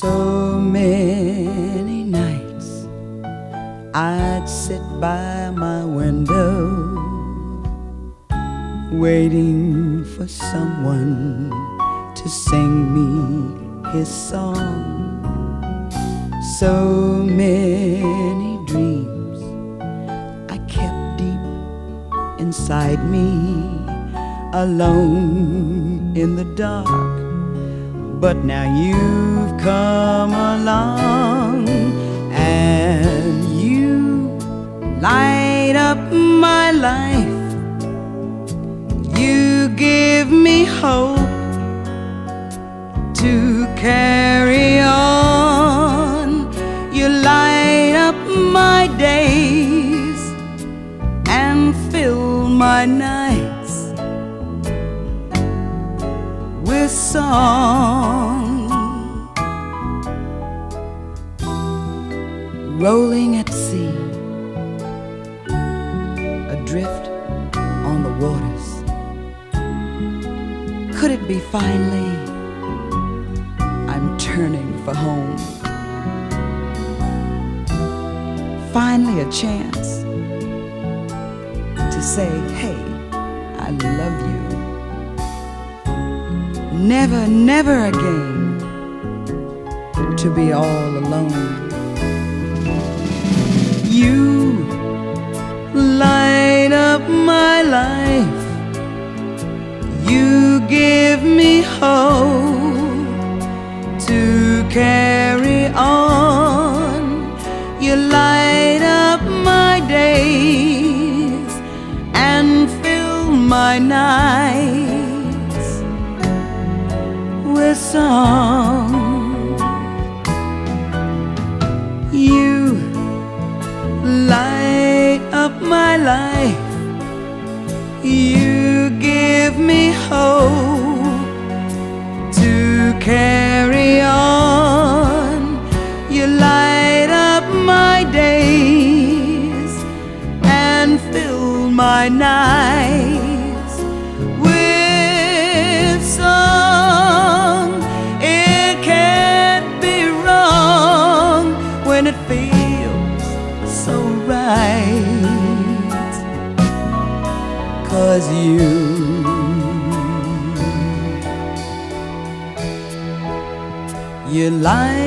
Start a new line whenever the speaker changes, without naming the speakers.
So many nights I'd sit by my window, waiting for someone to sing me his song. So many dreams I kept deep inside me, alone in the dark. But now you've come along and you light up my life. You give me hope to carry on. You light up my days and fill my nights with song. Rolling at sea, adrift on the waters, could it be finally I'm turning for home? Finally a chance to say, hey, I love you. Never, never again to be all alone. You light up my life. You give me hope to carry on. You light up my days and fill my nights with song. You light up my life. You give me hope to carry on. You light up my days and fill my nights with song. It can't be wrong when it feels so right, 'cause you light